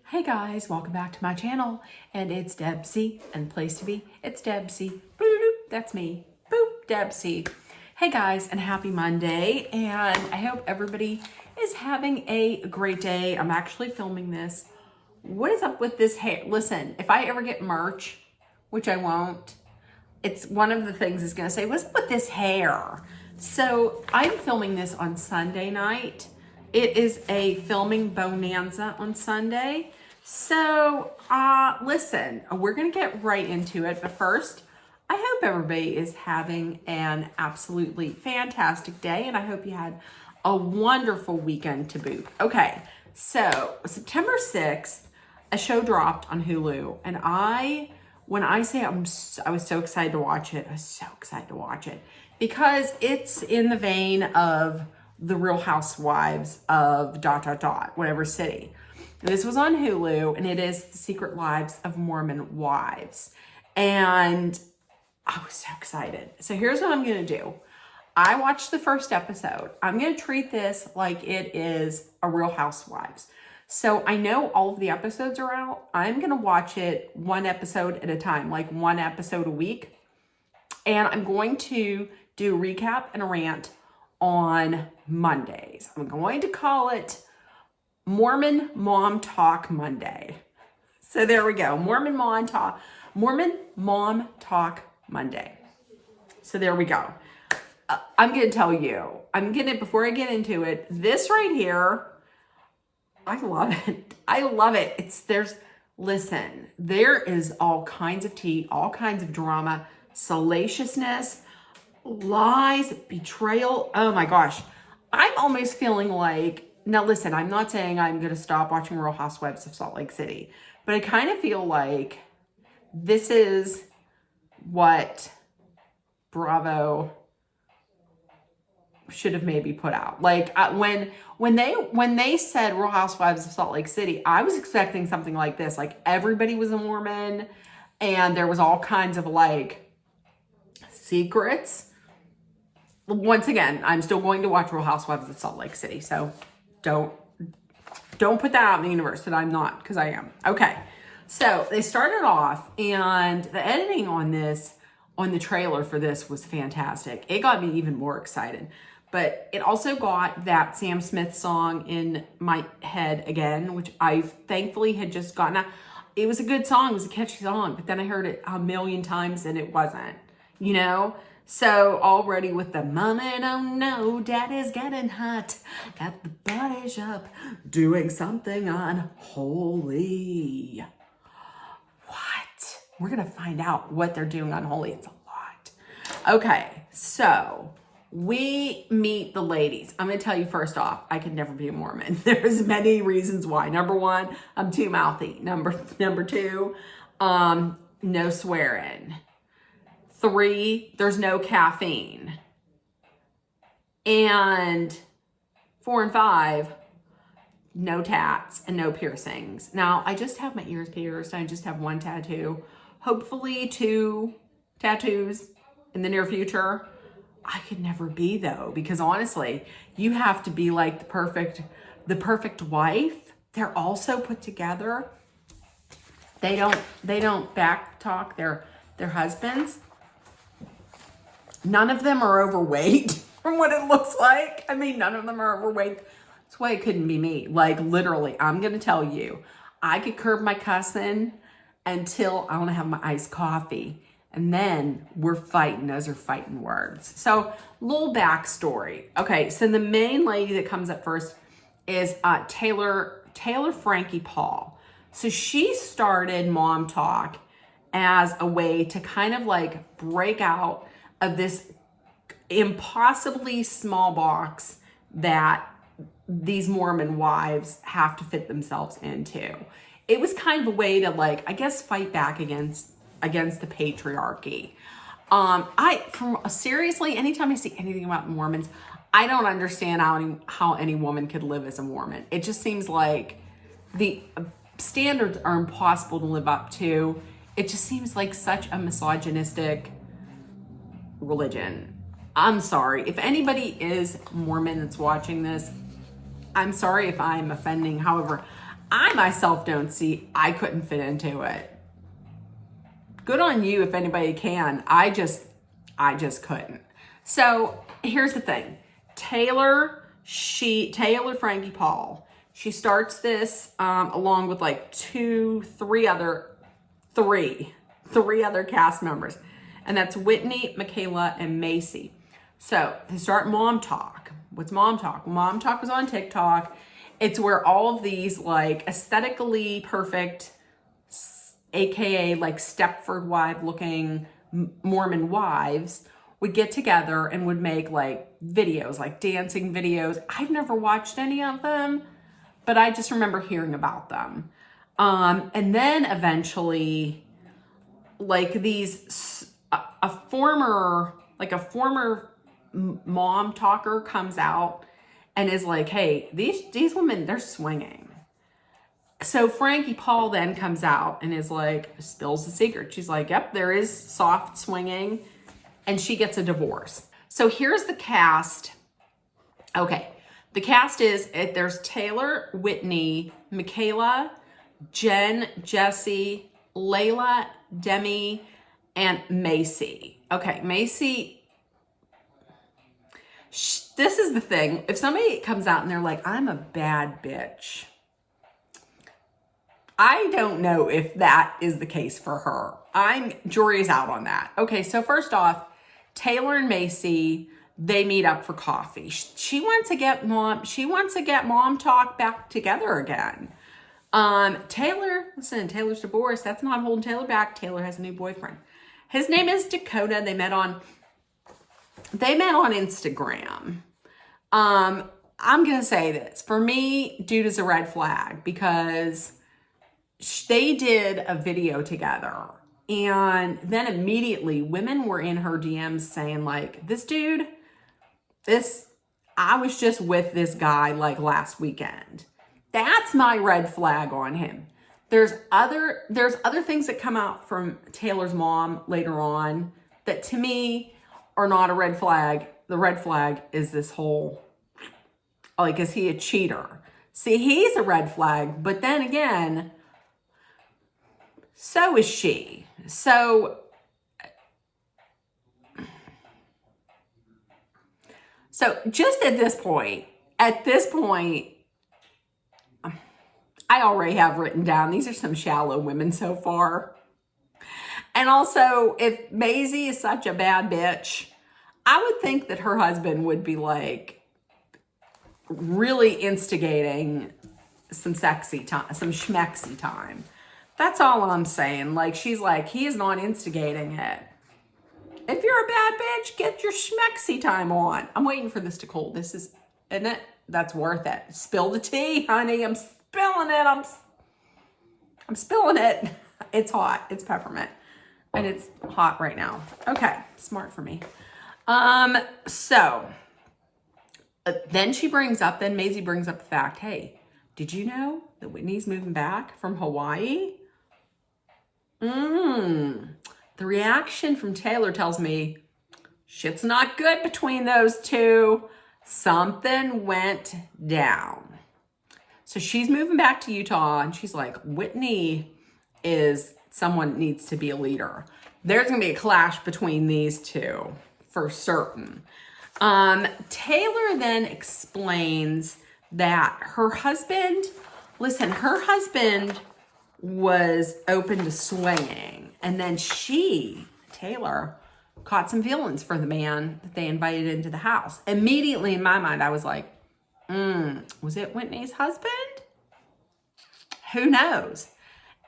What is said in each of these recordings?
Hey guys, welcome back to my channel, and it's Debsy, and the place to be, it's Debsy. Boop, that's me. Boop, Debsy. Hey guys, and happy Monday, and I hope everybody is having a great day. I'm actually filming this. What is up with this hair? Listen, if I ever get merch, which I won't, it's one of the things is gonna say, what's up with this hair? So I'm filming this on Sunday night. It is a filming bonanza on Sunday. So listen, we're gonna get right into it. But first, I hope everybody is having an absolutely fantastic day, and I hope you had a wonderful weekend to boot. Okay, so September 6th, a show dropped on Hulu, and when I say I was so excited to watch it, I was so excited to watch it because it's in the vein of the Real Housewives of ... whatever city. This was on Hulu, and it is The Secret Lives of Mormon Wives. And I was so excited. So here's what I'm going to do. I watched the first episode. I'm going to treat this like it is a Real Housewives. So I know all of the episodes are out. I'm going to watch it one episode at a time, like one episode a week. And I'm going to do a recap and a rant on Mondays. I'm going to call it Mormon Mom Tok Monday. So there we go. Mormon Mom Tok Monday. So there we go. I'm going to tell you, before I get into it, this right here, I love it. I love it. Listen, there is all kinds of tea, all kinds of drama, salaciousness, lies, betrayal. Oh my gosh. I'm almost feeling like, now listen, I'm not saying I'm going to stop watching Real Housewives of Salt Lake City, but I kind of feel like this is what Bravo should have maybe put out. Like when they said Real Housewives of Salt Lake City, I was expecting something like this. Like everybody was a Mormon and there was all kinds of like secrets. Once again, I'm still going to watch Real Housewives of Salt Lake City, so don't put that out in the universe that I'm not, because I am. Okay, so they started off, and the editing on the trailer for this was fantastic. It got me even more excited, but it also got that Sam Smith song in my head again, which I thankfully had just gotten out. It was a good song, it was a catchy song, but then I heard it a million times and it wasn't, you know? So already with the mama don't know, daddy's getting hot, got the body shop, doing something unholy. What? We're going to find out what they're doing unholy. It's a lot. Okay, so we meet the ladies. I'm going to tell you first off, I could never be a Mormon. There's many reasons why. Number one, I'm too mouthy. Number two, no swearing. 3, there's no caffeine. And 4 and 5, no tats and no piercings. Now, I just have my ears pierced. I just have 1 tattoo. Hopefully 2 tattoos in the near future. I could never be though, because honestly, you have to be like the perfect wife. They're all so put together. They don't back talk their husbands. None of them are overweight from what it looks like. I mean, none of them are overweight. That's why it couldn't be me. Like literally, I'm going to tell you, I could curb my cussing until I want to have my iced coffee. And then we're fighting. Those are fighting words. So little backstory. Okay. So the main lady that comes up first is Taylor Frankie Paul. So she started Mom Talk as a way to kind of like break out of this impossibly small box that these Mormon wives have to fit themselves into. It was kind of a way to like, I guess, fight back against the patriarchy. Seriously, anytime I see anything about Mormons, I don't understand how any woman could live as a Mormon. It just seems like the standards are impossible to live up to. It just seems like such a misogynistic religion. I'm sorry. If anybody is Mormon that's watching this, I'm sorry if I'm offending. However, I myself don't see, I couldn't fit into it. Good on you if anybody can. I just couldn't. So here's the thing. Taylor Frankie Paul, she starts this along with like three other cast members. And that's Whitney, Michaela, and Macy. So they start Mom Tok. What's Mom Tok? Mom Tok was on TikTok. It's where all of these like aesthetically perfect, AKA like Stepford wife looking Mormon wives would get together and would make like videos, like dancing videos. I've never watched any of them, but I just remember hearing about them. And then eventually like a former mom talker comes out and is like, hey, these women, they're swinging. So Frankie Paul then comes out and is like, spills the secret. She's like, yep, there is soft swinging, and she gets a divorce. So here's the cast. Okay, the cast is, there's Taylor, Whitney, Michaela, Jen, Jesse, Layla, Demi, and Macy. Okay, Macy, this is the thing. If somebody comes out and they're like, I'm a bad bitch, I don't know if that is the case for her. Jury's out on that. Okay, so first off, Taylor and Macy, they meet up for coffee. She wants to get Mom Tok back together again. Taylor's divorced. That's not holding Taylor back. Taylor has a new boyfriend. His name is Dakota. They met on Instagram. I'm going to say this. For me, dude is a red flag because they did a video together, and then immediately women were in her DMs saying like, this dude, I was just with this guy like last weekend. That's my red flag on him. There's other things that come out from Taylor's mom later on that to me are not a red flag. The red flag is this whole, like, is he a cheater? See, he's a red flag, but then again, so is she. So just at this point, I already have written down, these are some shallow women so far. And also, if Maisie is such a bad bitch, I would think that her husband would be like really instigating some sexy time, some schmexy time. That's all I'm saying. Like, she's like, he is not instigating it. If you're a bad bitch, get your schmexy time on. I'm waiting for this to cool. Isn't it? That's worth it. Spill the tea, honey. I'm spilling it. I'm spilling it. It's hot. It's peppermint. And it's hot right now. Okay. Smart for me. Then Maisie brings up the fact, hey, did you know that Whitney's moving back from Hawaii? The reaction from Taylor tells me shit's not good between those two. Something went down. So she's moving back to Utah, and she's like, Whitney is someone needs to be a leader. There's going to be a clash between these two for certain. Taylor then explains that her husband was open to swinging. And then Taylor, caught some feelings for the man that they invited into the house. Immediately in my mind, I was like, was it Whitney's husband? Who knows?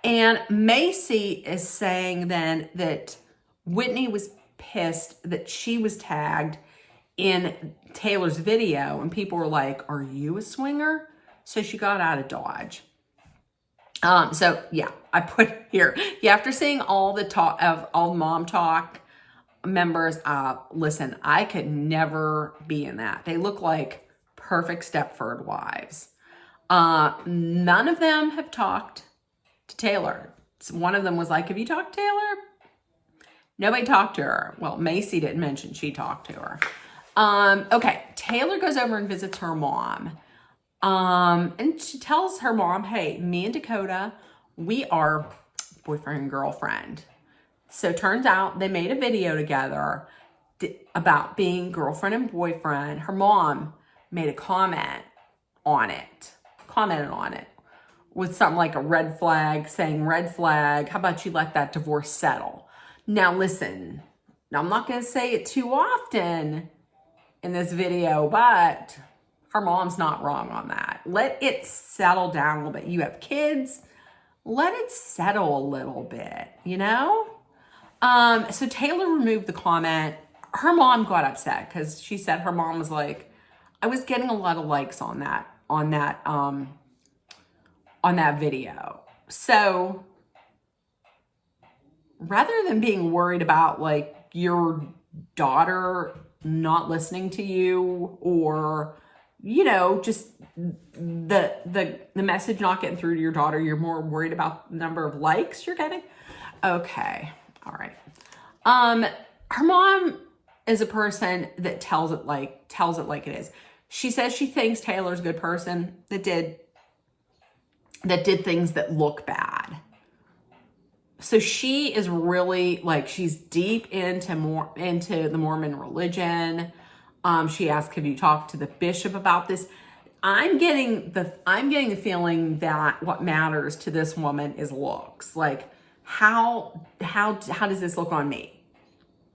And Macy is saying then that Whitney was pissed that she was tagged in Taylor's video, and people were like, are you a swinger? So she got out of Dodge. So yeah, I put here, after seeing all the talk of all Mom Tok members, listen, I could never be in that. They look like perfect Stepford wives. None of them have talked to Taylor. So one of them was like, have you talked to Taylor? Nobody talked to her. Well, Macy didn't mention she talked to her. Okay, Taylor goes over and visits her mom. And she tells her mom, hey, me and Dakota, we are boyfriend and girlfriend. So turns out they made a video together about being girlfriend and boyfriend. Her mom made a commented on it with something like a red flag, saying red flag, how about you let that divorce settle? Now listen, I'm not going to say it too often in this video, but her mom's not wrong on that. Let it settle down a little bit. You have kids, let it settle a little bit, you know? So Taylor removed the comment. Her mom got upset because she said her mom was like, I was getting a lot of likes on that video. So rather than being worried about like your daughter not listening to you, or, you know, just the message not getting through to your daughter, you're more worried about the number of likes you're getting. Okay. All right. Her mom is a person that tells it like it is. She says she thinks Taylor's a good person that did things that look bad. So she is really like, she's deep into the Mormon religion. She asked, have you talked to the bishop about this? I'm getting the feeling that what matters to this woman is looks. Like, how does this look on me?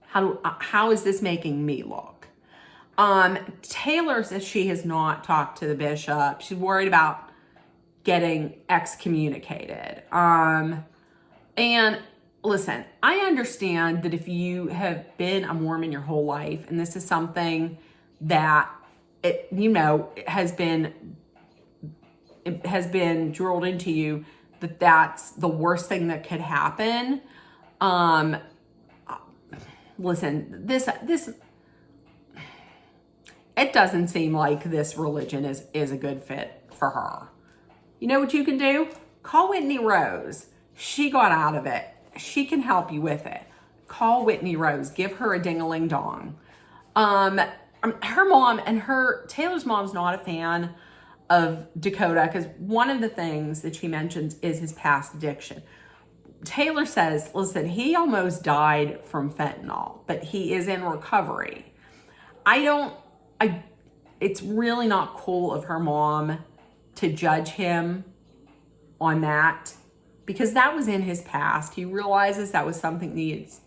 How is this making me look? Taylor says she has not talked to the bishop. She's worried about getting excommunicated. And listen, I understand that if you have been a Mormon your whole life, and this is something that it has been drilled into you, that's the worst thing that could happen. Listen, this it doesn't seem like this religion is a good fit for her. You know what you can do? Call Whitney Rose. She got out of it. She can help you with it. Call Whitney Rose. Give her a ding-a-ling-dong. Her mom and Taylor's mom's not a fan of Dakota because one of the things that she mentions is his past addiction. Taylor says, listen, he almost died from fentanyl, but he is in recovery. It's really not cool of her mom to judge him on that, because that was in his past. He realizes that was something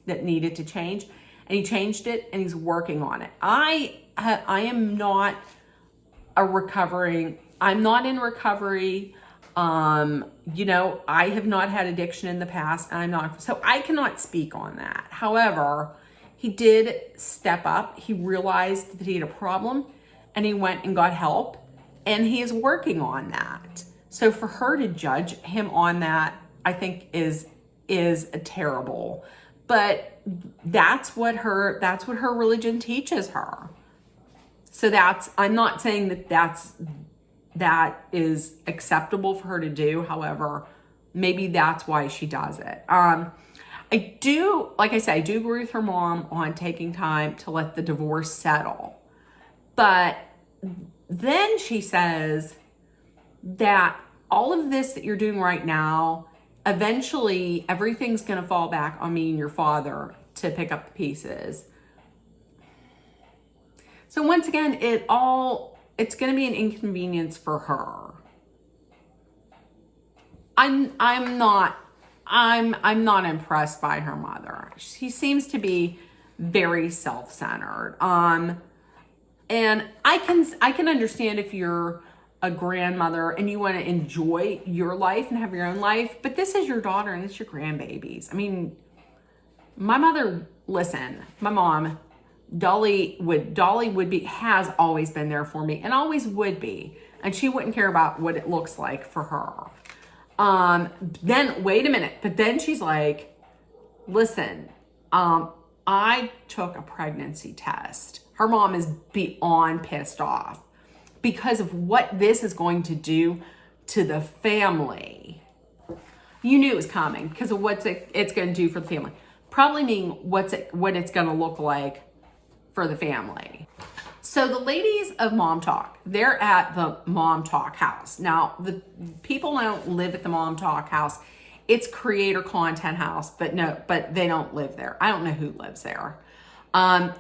that needed to change, and he changed it, and he's working on it. I'm not in recovery. I have not had addiction in the past, and so I cannot speak on that. However, he did step up. He realized that he had a problem, and he went and got help, and he is working on that. So for her to judge him on that, I think is terrible. But that's what her religion teaches her. So I'm not saying that is acceptable for her to do. However, maybe that's why she does it. I do agree with her mom on taking time to let the divorce settle. But then she says that all of this that you're doing right now, eventually everything's going to fall back on me and your father to pick up the pieces. So once again, it's going to be an inconvenience for her. I'm not impressed by her mother. She seems to be very self-centered. And I can understand if you're a grandmother and you want to enjoy your life and have your own life, but this is your daughter and it's your grandbabies. I mean, my mom, Dolly has always been there for me and always would be. And she wouldn't care about what it looks like for her. Then wait a minute. But then she's like, listen, I took a pregnancy test. Her mom is beyond pissed off because of what this is going to do to the family. You knew it was coming because of what it's going to do for the family. Probably meaning what it's going to look like for the family. So the ladies of Mom Talk, they're at the Mom Talk house. Now, the people don't live at the Mom Talk house. It's creator content house, but they don't live there. I don't know who lives there.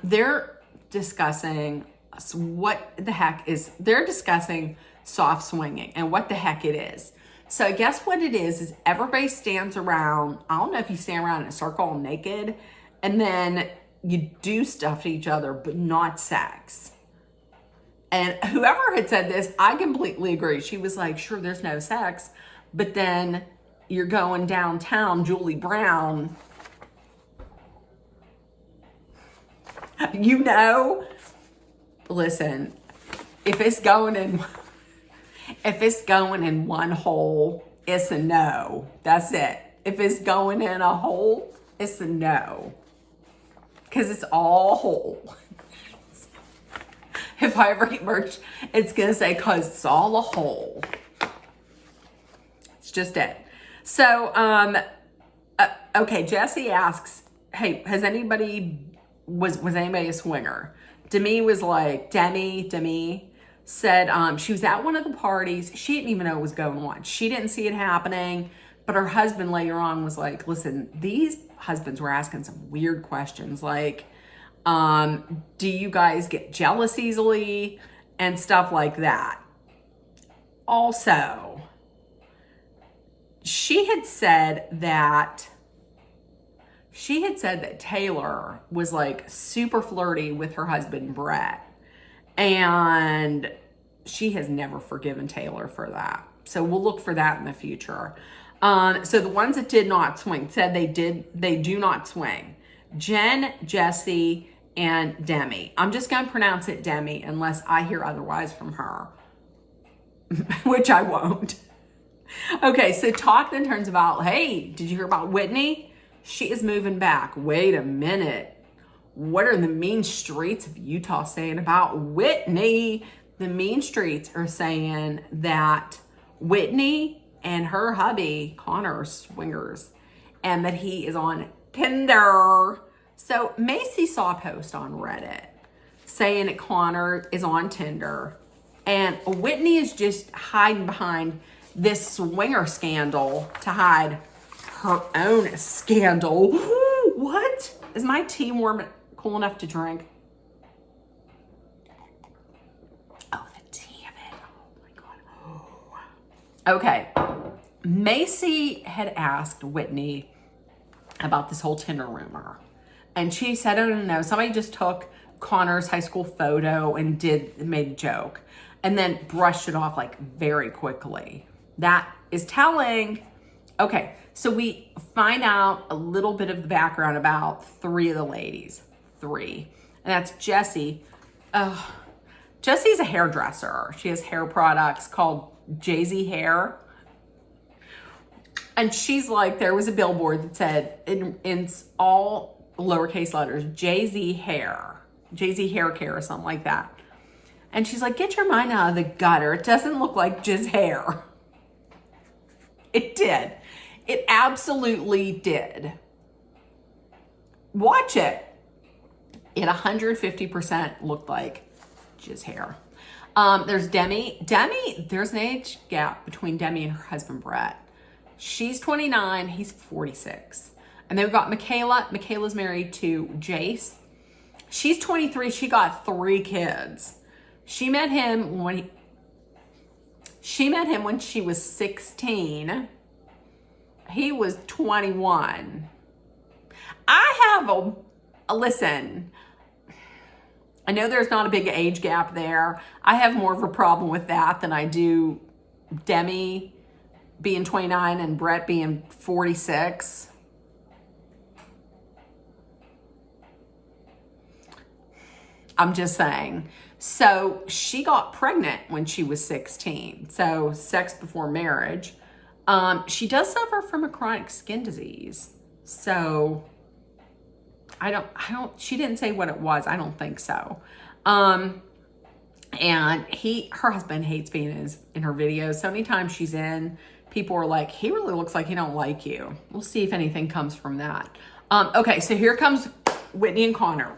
They're discussing they're discussing soft swinging and what the heck it is. So I guess what it is everybody stands around. I don't know if you stand around in a circle naked and then you do stuff to each other, but not sex. And whoever had said this, I completely agree. She was like, sure, there's no sex, but then you're going downtown, Julie Brown. Listen, if it's going in one hole, it's a no. That's it. If it's going in a hole, it's a no. Because it's all whole. If I ever get merch, it's going to say, because it's all a hole. It's just it. So, okay, Jesse asks, hey, was anybody a swinger? Demi was like, Demi said she was at one of the parties. She didn't even know it was going on. She didn't see it happening. But her husband later on was like, listen, these husbands were asking some weird questions like, do you guys get jealous easily? And stuff like that. Also, she had said that Taylor was like super flirty with her husband, Brett. And she has never forgiven Taylor for that. So we'll look for that in the future. So the ones that did not swing said they do not swing. Jen, Jesse, and Demi. I'm just going to pronounce it Demi unless I hear otherwise from her, which I won't. Okay, so talk then turns about, hey, did you hear about Whitney? She is moving back. Wait a minute. What are the mean streets of Utah saying about Whitney? The mean streets are saying that Whitney and her hubby, Connor, are swingers, and that he is on Tinder. So Macy saw a post on Reddit saying that Connor is on Tinder, and Whitney is just hiding behind this swinger scandal to hide her own scandal. What? Is my tea warm cool enough to drink? Oh, the tea of it. Oh my God. Oh. Okay. Macy had asked Whitney about this whole Tinder rumor. And she said, oh, no, somebody just took Connor's high school photo and made a joke and then brushed it off like very quickly. That is telling. Okay, so we find out a little bit of the background about three of the ladies. And that's Jessie. Jessie's a hairdresser. She has hair products called Jay-Z Hair. And she's like, there was a billboard that said in all lowercase letters, Jay-Z Hair Care or something like that. And she's like, get your mind out of the gutter. It doesn't look like just hair. It did. It absolutely did. Watch it. It 150% looked like just hair. There's Demi. There's an age gap between Demi and her husband, Brett. She's 29, he's 46. And they've got Michaela. Michaela's married to Jace. She's 23, she got 3 kids. She met him when she was 16. He was 21. I have listen, I know there's not a big age gap there. I have more of a problem with that than I do Demi being 29 and Brett being 46. I'm just saying. So she got pregnant when she was 16. So sex before marriage. She does suffer from a chronic skin disease. So she didn't say what it was. I don't think so. And her husband hates being in her videos. So anytime she's in, people are like, he really looks like he don't like you. We'll see if anything comes from that. Okay, so here comes Whitney and Connor.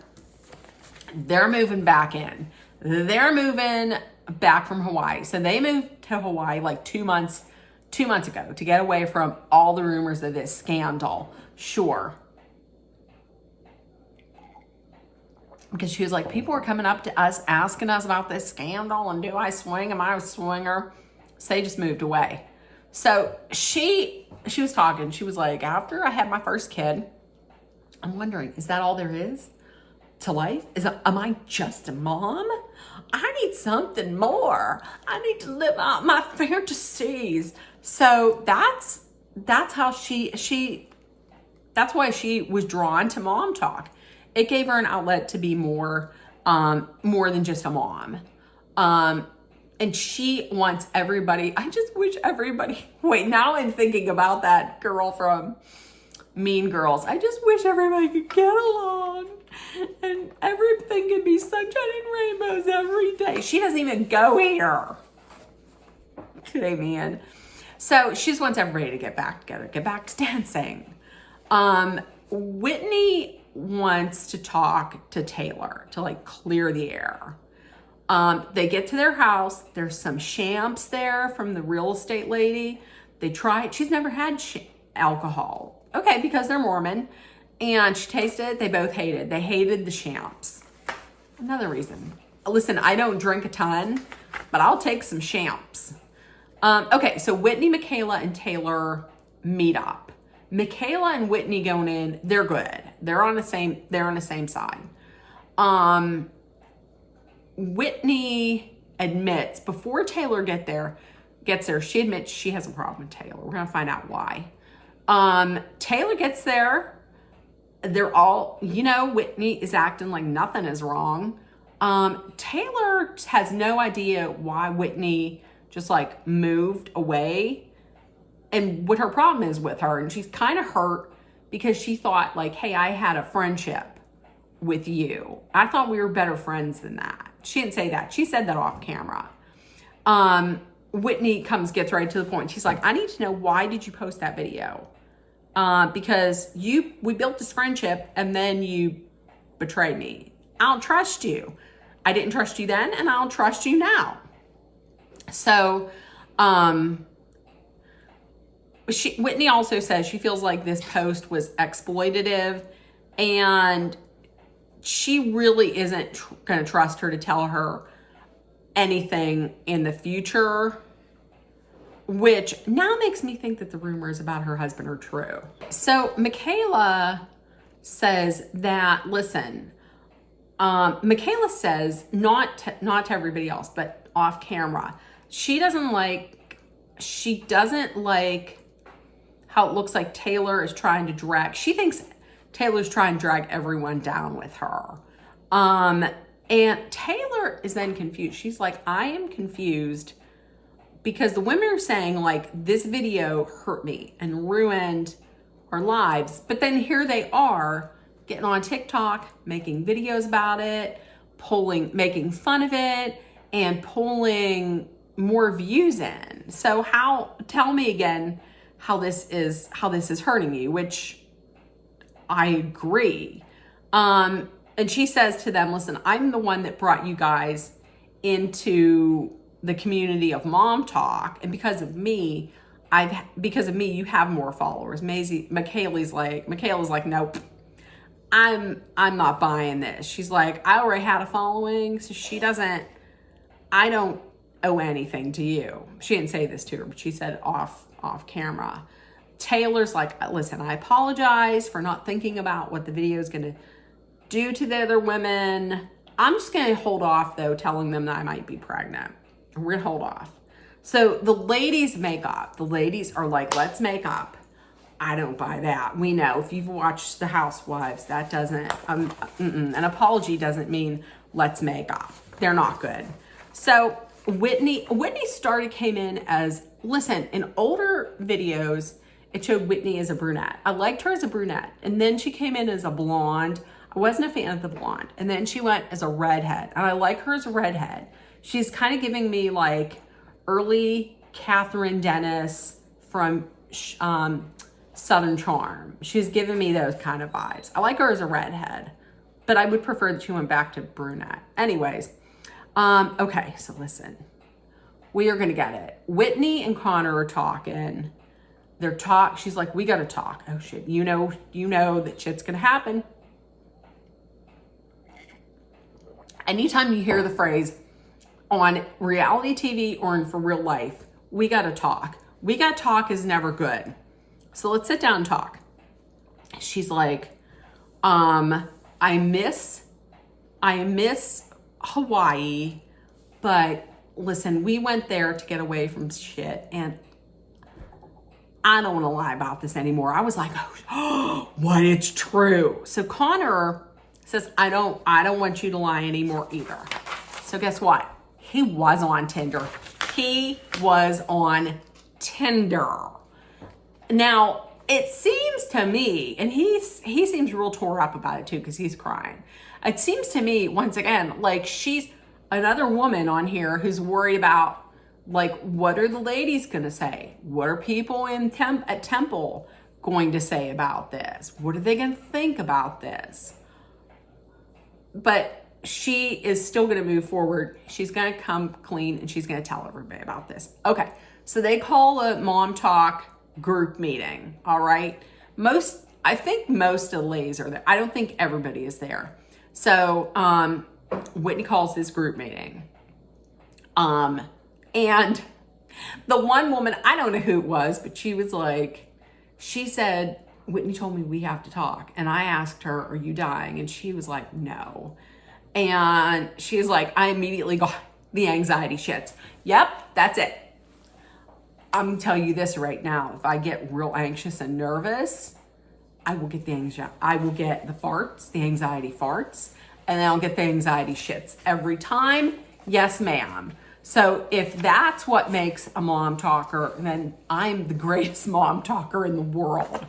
They're moving back in. They're moving back from Hawaii. So they moved to Hawaii like 2 months ago to get away from all the rumors of this scandal. Sure. Because she was like, people were coming up to us asking us about this scandal and do I swing? Am I a swinger? So they just moved away. So she was talking. She was like, after I had my first kid, I'm wondering, is that all there is to life? Am I just a mom? I need something more. I need to live out my fantasies. So that's how that's why she was drawn to Mom Talk. It gave her an outlet to be more than just a mom. And she wants everybody, I just wish everybody, wait, now I'm thinking about that girl from Mean Girls. I just wish everybody could get along and everything could be sunshine and rainbows every day. She doesn't even go here. Today, man. So she just wants everybody to get back together, get back to dancing. Whitney wants to talk to Taylor to like clear the air. They get to their house. There's some champs there from the real estate lady. They try it. She's never had alcohol. Okay, because they're Mormon. And she tasted it. They both hated. They hated the champs. Another reason. Listen, I don't drink a ton, but I'll take some champs. Okay, so Whitney, Michaela, and Taylor meet up. Michaela and Whitney going in, they're good. They're on the same side. Whitney admits before Taylor gets there, she admits she has a problem with Taylor. We're gonna find out why. Taylor gets there. They're all, Whitney is acting like nothing is wrong. Taylor has no idea why Whitney just like moved away and what her problem is with her. And she's kind of hurt because she thought like, hey, I had a friendship with you. I thought we were better friends than that. She didn't say that. She said that off camera. Whitney gets right to the point. She's like, I need to know, why did you post that video? Because we built this friendship and then you betrayed me. I don't trust you. I didn't trust you then and I don't trust you now. So, Whitney also says she feels like this post was exploitative and she really isn't going to trust her to tell her anything in the future, which now makes me think that the rumors about her husband are true. So Michaela says that, listen, Michaela says, not to everybody else, but off camera, she doesn't like how it looks like Taylor is trying to she thinks Taylor's trying to drag everyone down with her. And Taylor is then confused. She's like, I am confused because the women are saying like, this video hurt me and ruined our lives. But then here they are getting on TikTok, making videos about it, making fun of it and pulling more views in. So tell me again how this is hurting you, which I agree. And she says to them, listen, I'm the one that brought you guys into the community of Mom Talk. And because of me, you have more followers. Michaela's like, nope, I'm not buying this. She's like, I already had a following. So I don't owe anything to you. She didn't say this to her, but she said off camera. Taylor's like, listen, I apologize for not thinking about what the video is going to do to the other women. I'm just going to hold off, though, telling them that I might be pregnant. We're going to hold off. So the ladies make up. The ladies are like, let's make up. I don't buy that. We know if you've watched The Housewives, that doesn't, an apology doesn't mean let's make up. They're not good. So Whitney came in as, listen, in older videos, it showed Whitney as a brunette. I liked her as a brunette. And then she came in as a blonde. I wasn't a fan of the blonde. And then she went as a redhead. And I like her as a redhead. She's kind of giving me like early Catherine Dennis from Southern Charm. She's giving me those kind of vibes. I like her as a redhead. But I would prefer that she went back to brunette. Anyways, Okay, so listen, we are gonna get it. Whitney and Connor are talking. She's like, we gotta talk. Oh shit, you know that shit's gonna happen. Anytime you hear the phrase on reality TV or in for real life, we gotta talk. We gotta talk is never good. So let's sit down and talk. She's like, I miss Hawaii, but listen, we went there to get away from shit, and I don't want to lie about this anymore. I was like, oh, what? It's true. So Connor says, I don't want you to lie anymore either. So guess what? He was on Tinder. He was on Tinder. Now, it seems to me, and he seems real tore up about it too, because he's crying. It seems to me, once again, like she's another woman on here who's worried about, like, what are the ladies going to say? What are people at Temple going to say about this? What are they going to think about this? But she is still going to move forward. She's going to come clean, and she's going to tell everybody about this. Okay, so they call a Mom Talk group meeting, all right? I think most of the ladies are there. I don't think everybody is there. So Whitney calls this group meeting. And the one woman, I don't know who it was, but she said, Whitney told me we have to talk. And I asked her, are you dying? And she was like, no. And she's like, I immediately got the anxiety shits. Yep, that's it. I'm going to tell you this right now. If I get real anxious and nervous, I will get the anxiety. I will get the farts, the anxiety farts, and then I'll get the anxiety shits every time. Yes, ma'am. So if that's what makes a mom talker, then I'm the greatest mom talker in the world.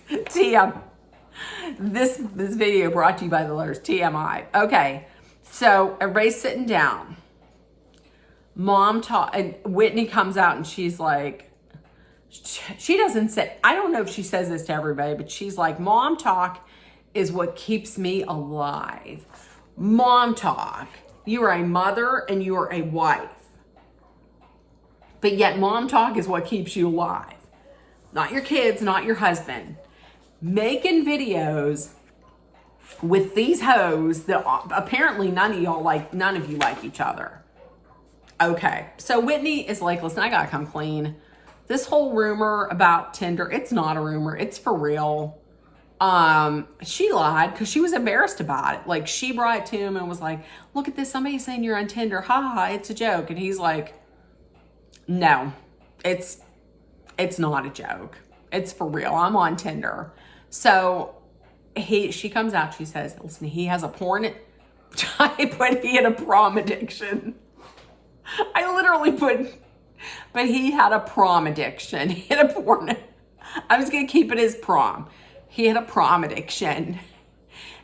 TM. This video brought to you by the letters TMI. Okay, so everybody's sitting down. Mom talk, and Whitney comes out and she's like, she doesn't say, I don't know if she says this to everybody, but she's like, Mom Talk is what keeps me alive. Mom Talk. You are a mother and you are a wife. But yet Mom Talk is what keeps you alive. Not your kids, not your husband. Making videos with these hoes that apparently none of you like each other. Okay, so Whitney is like, listen, I gotta come clean. This whole rumor about Tinder, it's not a rumor, it's for real. She lied because she was embarrassed about it. Like, she brought it to him and was like, look at this, somebody's saying you're on Tinder, ha ha, it's a joke. And he's like, no, it's not a joke. It's for real, I'm on Tinder. So she comes out, she says, listen, he has a porn, I put he had a prom addiction. I literally put, but he had a prom addiction. He had a porn. I was going to keep it as prom. He had a prom addiction.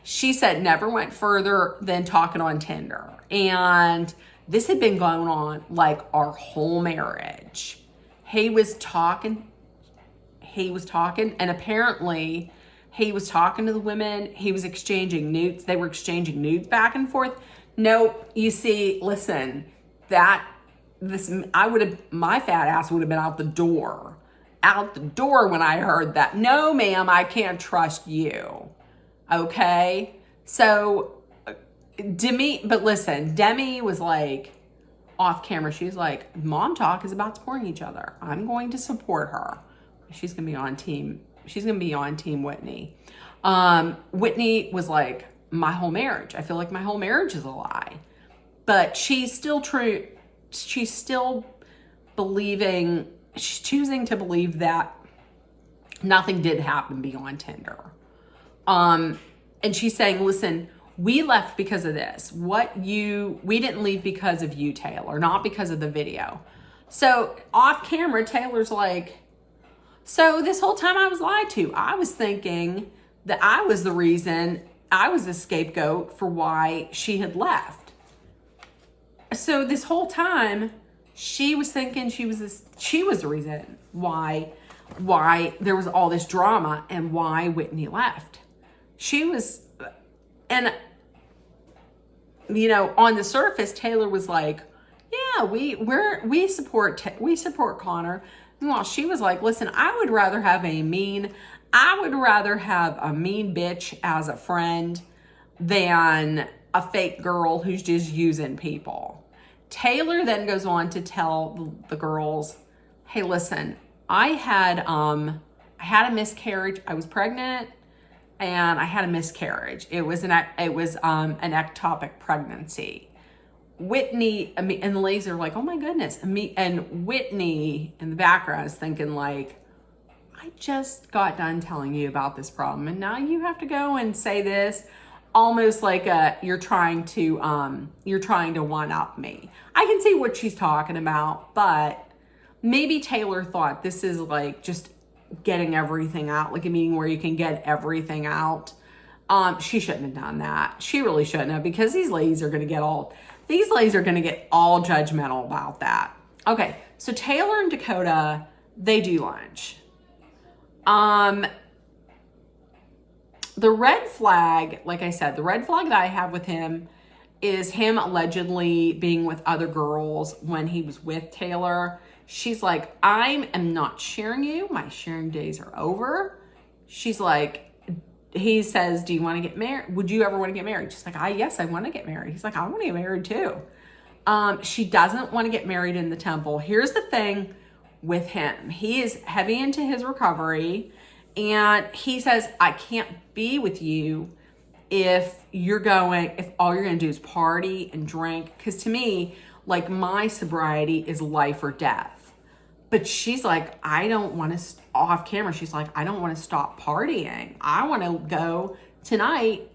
She said never went further than talking on Tinder. And this had been going on like our whole marriage. He was talking, and apparently he was talking to the women. He was exchanging nudes. They were exchanging nudes back and forth. Nope. You see, listen, my fat ass would have been out the door when I heard that. No, ma'am, I can't trust you. Okay. So Demi was like off camera. She's like, Mom Talk is about supporting each other. I'm going to support her. She's going to be on team Whitney. Whitney was like, my whole marriage. I feel like my whole marriage is a lie. But she's still true. She's still believing, she's choosing to believe that nothing did happen beyond Tinder. And she's saying, listen, we left because of this. We didn't leave because of you, Taylor, not because of the video. So off camera, Taylor's like, so this whole time I was lied to. I was thinking that I was the reason, I was the scapegoat for why she had left. So this whole time, she was thinking she was the reason why there was all this drama and why Whitney left. She was, and on the surface, Taylor was like, yeah, we support Connor. Well, she was like, listen, I would rather have a mean bitch as a friend than a fake girl who's just using people. Taylor then goes on to tell the girls, hey, listen, I had a miscarriage. I was pregnant and I had a miscarriage. It was an ectopic pregnancy. Whitney, and the ladies are like, oh my goodness. And Whitney in the background is thinking like, I just got done telling you about this problem and now you have to go and say this, almost like you're trying to one up me. I can see what she's talking about, but maybe Taylor thought this is like just getting everything out, like a meeting where you can get everything out. She shouldn't have done that. She really shouldn't have, because these ladies are going to get all judgmental about that. Okay, so Taylor and Dakota, they do lunch. The red flag, like I said, the red flag that I have with him is him allegedly being with other girls when he was with Taylor. She's like, I am not sharing you. My sharing days are over. She's like, he says, do you want to get married? Would you ever want to get married? She's like, yes, I want to get married. He's like, I want to get married too. She doesn't want to get married in the temple. Here's the thing with him. He is heavy into his recovery. And he says, I can't be with you if all you're going to do is party and drink. Because to me, like, my sobriety is life or death. But she's like, I don't want to, off camera, she's like, I don't want to stop partying. I want to go tonight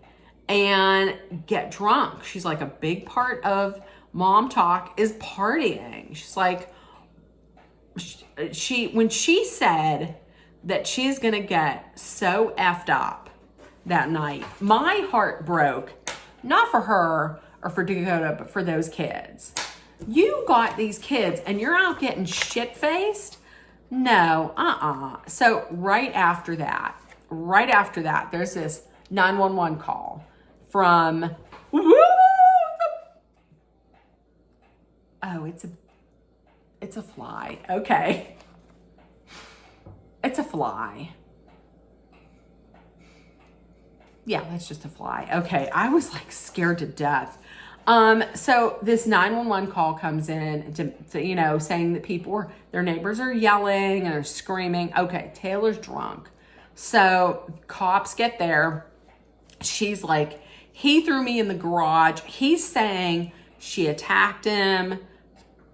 and get drunk. She's like, a big part of Mom Talk is partying. She's like, when she said that she's going to get so effed up that night, my heart broke, not for her or for Dakota, but for those kids. You got these kids and you're out getting shit-faced? No, So right after that, there's this 911 call from, it's a fly. Okay. It's a fly. Yeah, that's just a fly. Okay, I was like scared to death. So this 911 call comes in to saying that their neighbors are yelling and are screaming. Okay, Taylor's drunk. So cops get there. She's like, he threw me in the garage. He's saying she attacked him.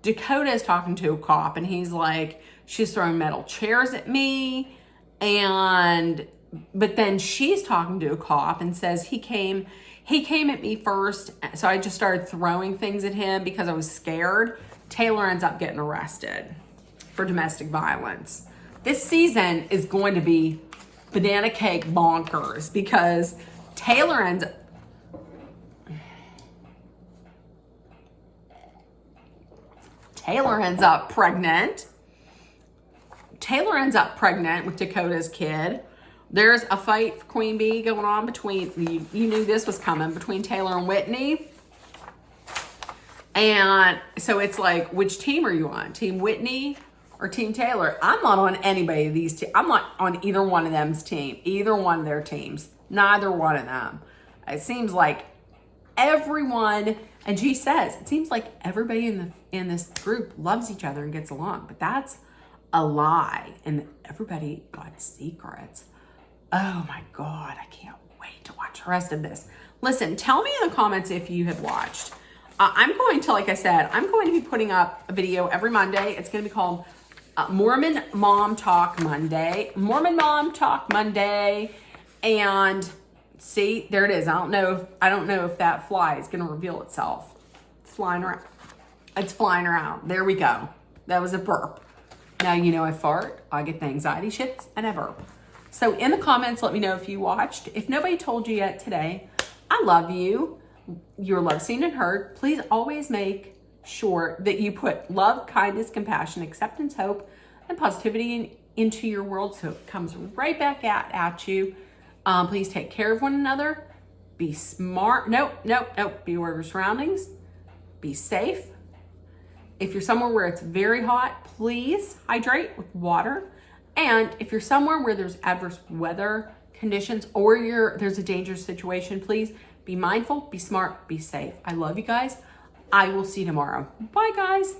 Dakota is talking to a cop and he's like, she's throwing metal chairs at me. But then she's talking to a cop and says he came at me first. So I just started throwing things at him because I was scared. Taylor ends up getting arrested for domestic violence. This season is going to be banana cake bonkers because Taylor ends up pregnant. Taylor ends up pregnant with Dakota's kid. There's a fight for Queen Bee going on between, you knew this was coming, between Taylor and Whitney. And so it's like, which team are you on? Team Whitney or Team Taylor? I'm not on anybody of these two. I'm not on either one of them's team, either one of their teams, neither one of them. It seems like everyone, and she says, it seems like everybody in this group loves each other and gets along, but that's a lie. And everybody got secrets. Oh my God, I can't wait to watch the rest of this. Listen, tell me in the comments if you have watched. Like I said, I'm going to be putting up a video every Monday. It's going to be called Mormon Mom Tok Monday. Mormon Mom Tok Monday. And see, there it is. I don't know if that fly is going to reveal itself. It's flying around. It's flying around. There we go. That was a burp. Now you know I fart, I get the anxiety shits, and I burp. So in the comments, let me know if you watched. If nobody told you yet today, I love you. You're loved, seen, and heard. Please always make sure that you put love, kindness, compassion, acceptance, hope, and positivity into your world so it comes right back at you. Please take care of one another. Be smart. Nope. Be aware of your surroundings. Be safe. If you're somewhere where it's very hot, please hydrate with water. And if you're somewhere where there's adverse weather conditions or there's a dangerous situation, please be mindful, be smart, be safe. I love you guys. I will see you tomorrow. Bye, guys.